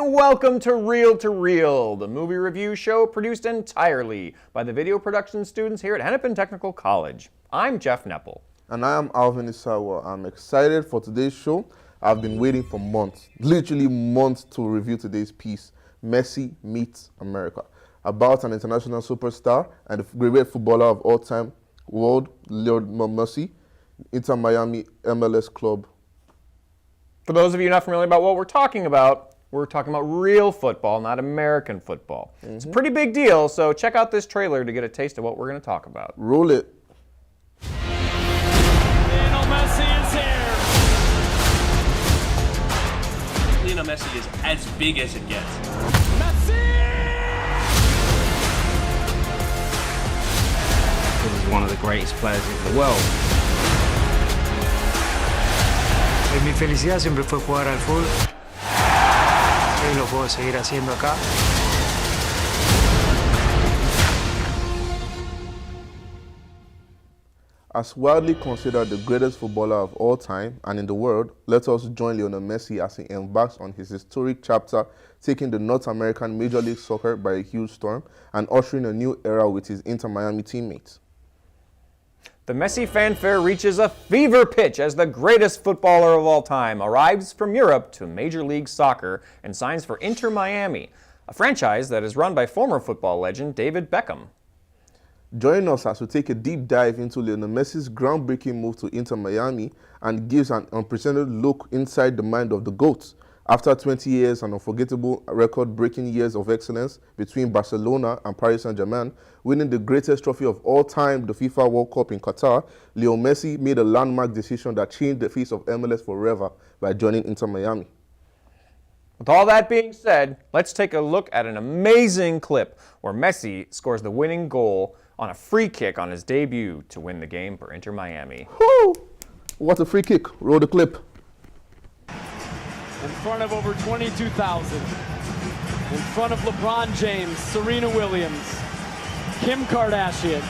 and welcome to Real, the movie review show produced entirely by the video production students here at Hennepin Technical College. I'm Jeff Neppel. And I am Alvin Isawa. I'm excited for today's show. I've been waiting for months, literally months, to review today's piece, Messi Meets America, about an international superstar and the greatest footballer of all time, world, Lionel Messi, Inter Miami MLS club. For those of you not familiar about what we're talking about real football, not American football. It's a pretty big deal, so check out this trailer to get a taste of what we're going to talk about. Roll it. Lionel Messi is here. Lionel Messi is as big as it gets. Messi! This is one of the greatest players in the world. Mi felicidad siempre fue jugar al fútbol. Y lo puedo seguir haciendo acá. As widely considered the greatest footballer of all time and in the world, let us join Lionel Messi as he embarks on his historic chapter, taking the North American Major League Soccer by a huge storm and ushering a new era with his Inter Miami teammates. The Messi fanfare reaches a fever pitch as the greatest footballer of all time arrives from Europe to Major League Soccer and signs for Inter Miami, a franchise that is run by former football legend David Beckham. Join us as we take a deep dive into Lionel Messi's groundbreaking move to Inter Miami and gives an unprecedented look inside the mind of the GOAT. After 20 years and unforgettable record-breaking years of excellence between Barcelona and Paris Saint-Germain, winning the greatest trophy of all time, the FIFA World Cup in Qatar, Lionel Messi made a landmark decision that changed the face of MLS forever by joining Inter Miami. With all that being said, let's take a look at an amazing clip where Messi scores the winning goal on a free kick on his debut to win the game for Inter Miami. Woo! What a free kick. Roll the clip. In front of over 22,000. In front of LeBron James, Serena Williams, Kim Kardashian.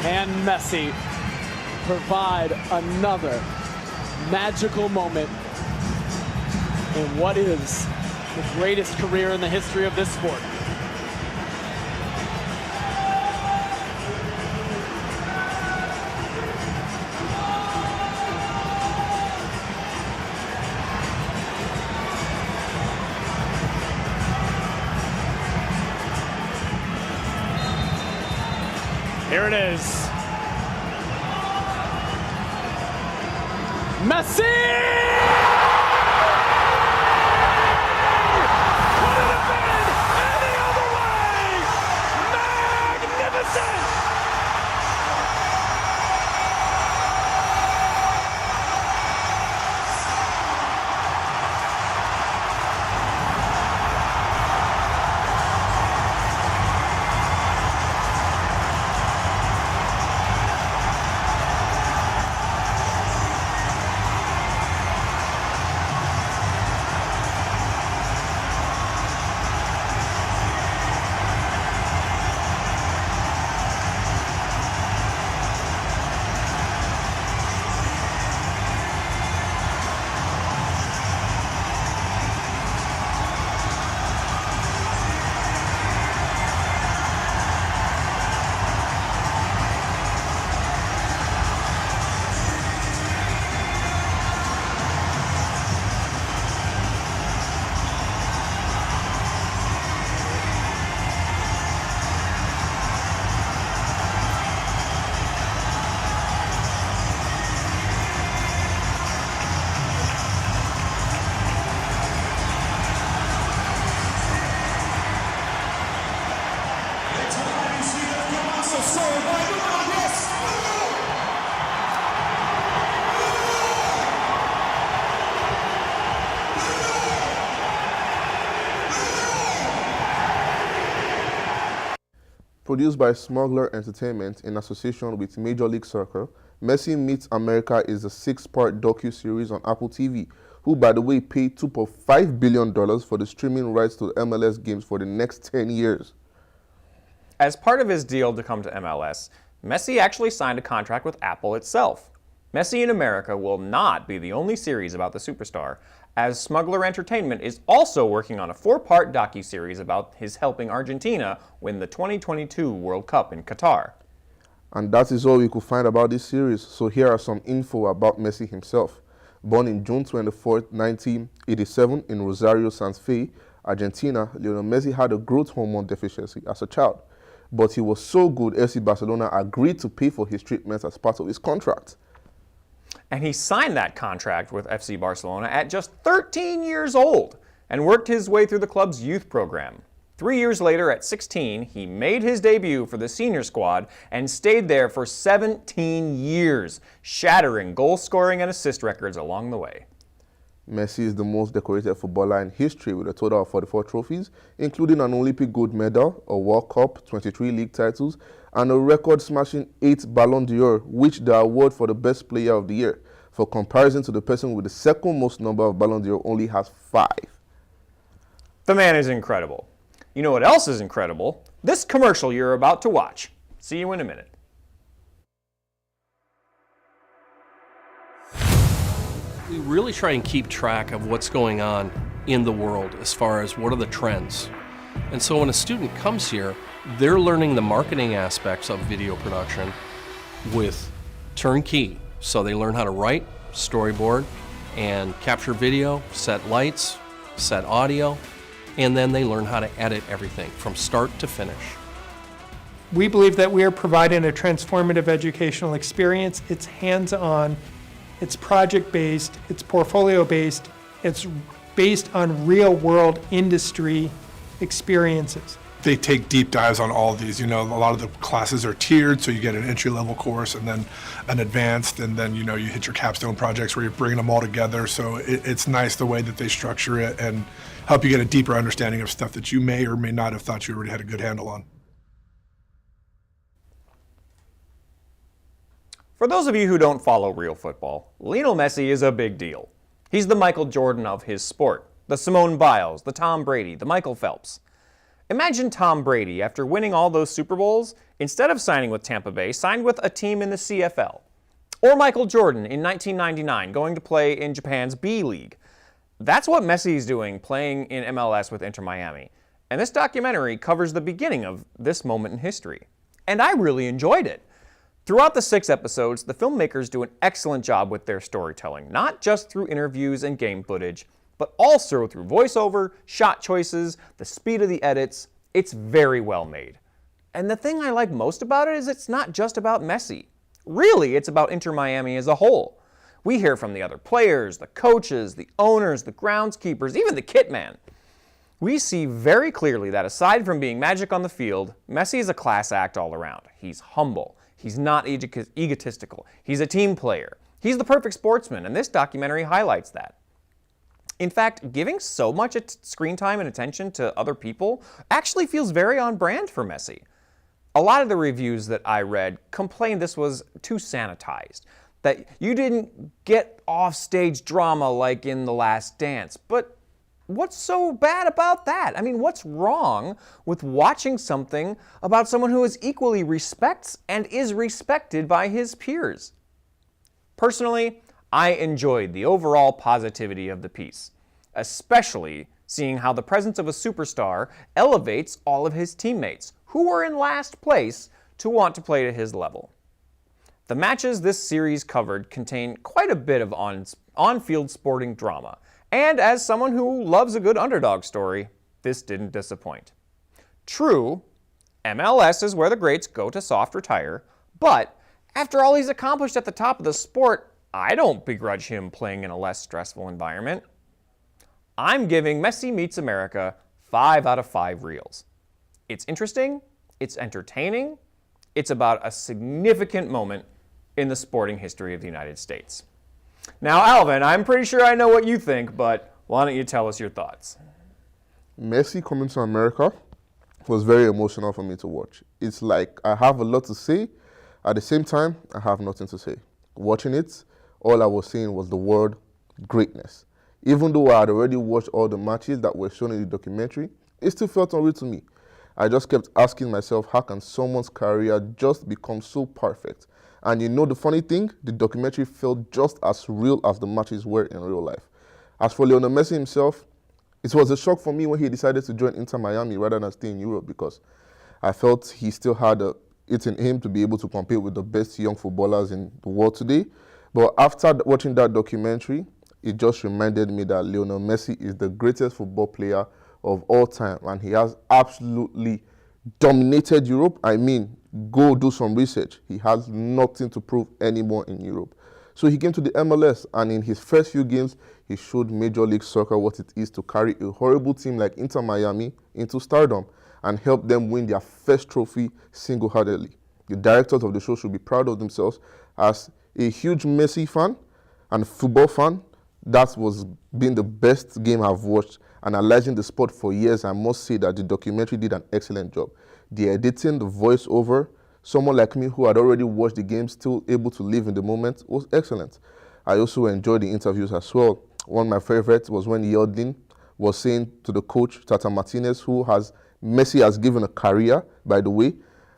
And Messi provide another magical moment in what is the greatest career in the history of this sport. Here it is. Messi! Could it have been any other way? Magnificent! Produced by Smuggler Entertainment in association with Major League Soccer, Messi Meets America is a 6-part docu-series on Apple TV, who, by the way, paid $2.5 billion for the streaming rights to MLS games for the next 10 years. As part of his deal to come to MLS, Messi actually signed a contract with Apple itself. Messi in America will not be the only series about the superstar, as Smuggler Entertainment is also working on a 4-part docuseries about his helping Argentina win the 2022 World Cup in Qatar. And that is all we could find about this series, so here are some info about Messi himself. Born in June 24, 1987 in Rosario, Santa Fe, Argentina, Lionel Messi had a growth hormone deficiency as a child. But he was so good, FC Barcelona agreed to pay for his treatment as part of his contract. And he signed that contract with FC Barcelona at just 13 years old and worked his way through the club's youth program. 3 years later, at 16, he made his debut for the senior squad and stayed there for 17 years, shattering goal-scoring and assist records along the way. Messi is the most decorated footballer in history with a total of 44 trophies, including an Olympic gold medal, a World Cup, 23 league titles, and a record-smashing 8 Ballon d'Or, which the award for the best player of the year. For comparison to the person with the second most number of Ballon d'Or only has 5. The man is incredible. You know what else is incredible? This commercial you're about to watch. See you in a minute. We really try and keep track of what's going on in the world as far as what are the trends. And so when a student comes here, they're learning the marketing aspects of video production with turnkey. So they learn how to write, storyboard, and capture video, set lights, set audio, and then they learn how to edit everything from start to finish. We believe that we are providing a transformative educational experience. It's hands-on, it's project-based, it's portfolio-based, it's based on real-world industry experiences. They take deep dives on all of these. You know, a lot of the classes are tiered, so you get an entry-level course and then an advanced, and then, you know, you hit your capstone projects where you're bringing them all together. So it's nice the way that they structure it and help you get a deeper understanding of stuff that you may or may not have thought you already had a good handle on. For those of you who don't follow real football, Lionel Messi is a big deal. He's the Michael Jordan of his sport, the Simone Biles, the Tom Brady, the Michael Phelps. Imagine Tom Brady, after winning all those Super Bowls, instead of signing with Tampa Bay, signed with a team in the CFL. Or Michael Jordan in 1999, going to play in Japan's B League. That's what Messi's doing, playing in MLS with Inter Miami. And this documentary covers the beginning of this moment in history. And I really enjoyed it. Throughout the 6 episodes, the filmmakers do an excellent job with their storytelling, not just through interviews and game footage, but also through voiceover, shot choices, the speed of the edits. It's very well made. And the thing I like most about it is it's not just about Messi. Really, it's about Inter Miami as a whole. We hear from the other players, the coaches, the owners, the groundskeepers, even the kit man. We see very clearly that aside from being magic on the field, Messi is a class act all around. He's humble. He's not egotistical. He's a team player. He's the perfect sportsman, and this documentary highlights that. In fact, giving so much screen time and attention to other people actually feels very on brand for Messi. A lot of the reviews that I read complained this was too sanitized, that you didn't get off-stage drama like in The Last Dance. But what's so bad about that? I mean, what's wrong with watching something about someone who is equally respects and is respected by his peers? Personally, I enjoyed the overall positivity of the piece, especially seeing how the presence of a superstar elevates all of his teammates, who were in last place, to want to play to his level. The matches this series covered contain quite a bit of on-field sporting drama, and as someone who loves a good underdog story, this didn't disappoint. True, MLS is where the greats go to soft retire, but after all he's accomplished at the top of the sport, I don't begrudge him playing in a less stressful environment. I'm giving Messi Meets America 5 out of 5 reels. It's interesting, it's entertaining, it's about a significant moment in the sporting history of the United States. Now, Alvin, I'm pretty sure I know what you think, but why don't you tell us your thoughts? Messi coming to America was very emotional for me to watch. It's like I have a lot to say, at the same time, I have nothing to say. Watching it, all I was saying was the word greatness. Even though I had already watched all the matches that were shown in the documentary, it still felt unreal to me. I just kept asking myself, how can someone's career just become so perfect And you know the funny thing, the documentary felt just as real as the matches were in real life. As for Lionel Messi himself, it was a shock for me when he decided to join Inter Miami rather than stay in Europe, because I felt he still had it in him to be able to compete with the best young footballers in the world today. But after watching that documentary, it just reminded me that Lionel Messi is the greatest football player of all time, and he has absolutely dominated Europe. I mean, go do some research. He has nothing to prove anymore in Europe. So he came to the MLS, and in his first few games, he showed Major League Soccer what it is to carry a horrible team like Inter Miami into stardom and help them win their first trophy single-handedly. The directors of the show should be proud of themselves. As a huge Messi fan and football fan, that was been the best game I've watched. Analyzing the sport for years, I must say that the documentary did an excellent job. The editing, the voiceover, someone like me who had already watched the game, still able to live in the moment, was excellent. I also enjoyed the interviews as well. One of my favorites was when Yedlin was saying to the coach, Tata Martinez, who Messi has given a career, by the way,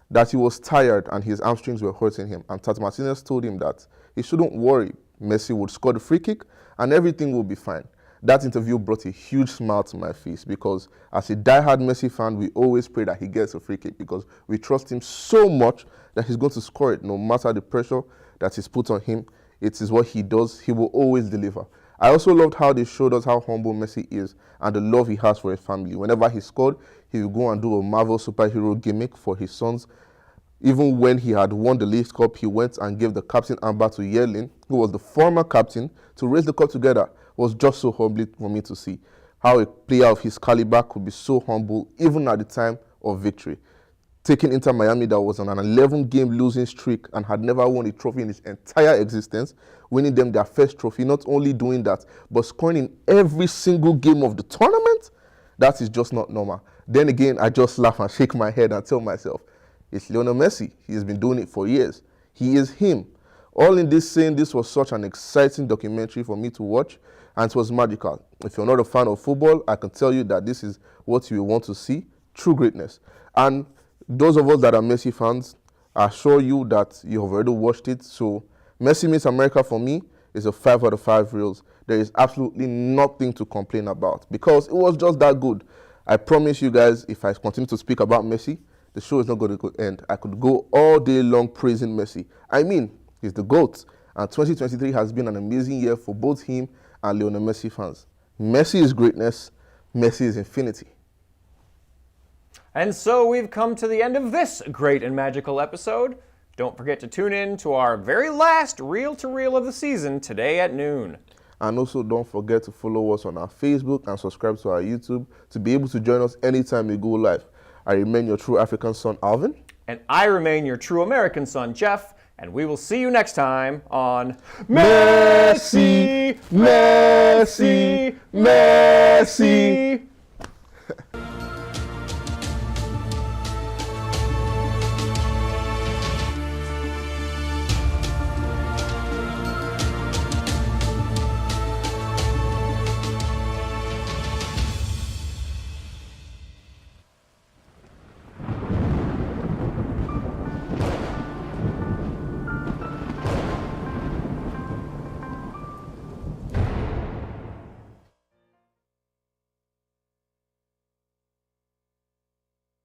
that he was tired and his hamstrings were hurting him. And Tata Martinez told him that he shouldn't worry. Messi would score the free kick and everything will be fine. That interview brought a huge smile to my face, because as a diehard Messi fan, we always pray that he gets a free kick, because we trust him so much that he's going to score it no matter the pressure that is put on him. It is what he does. He will always deliver. I also loved how they showed us how humble Messi is and the love he has for his family. Whenever he scored, he would go and do a Marvel superhero gimmick for his sons. Even when he had won the League Cup, he went and gave the captain armband to Yedlin, who was the former captain, to raise the cup together. It was just so humbling for me to see how a player of his caliber could be so humble even at the time of victory. Taking Inter Miami, that was on an 11-game losing streak and had never won a trophy in his entire existence, winning them their first trophy, not only doing that, but scoring in every single game of the tournament, that is just not normal. Then again, I just laugh and shake my head and tell myself, it's Lionel Messi. He has been doing it for years. He is him. All in this saying, this was such an exciting documentary for me to watch, and it was magical. If you're not a fan of football, I can tell you that this is what you want to see, true greatness. And those of us that are Messi fans, I assure you that you have already watched it. So Messi Meets America for me is a 5 out of 5 reels. There is absolutely nothing to complain about, because it was just that good. I promise you guys, if I continue to speak about Messi, the show is not going to end. I could go all day long praising Messi. I mean, he's the GOAT. And 2023 has been an amazing year for both him and Lionel Messi fans. Messi is greatness. Messi is infinity. And so we've come to the end of this great and magical episode. Don't forget to tune in to our very last reel-to-reel of the season today at noon. And also don't forget to follow us on our Facebook and subscribe to our YouTube to be able to join us anytime we go live. I remain your true African son, Alvin. And I remain your true American son, Jeff. And we will see you next time on Messi, Messi, Messi.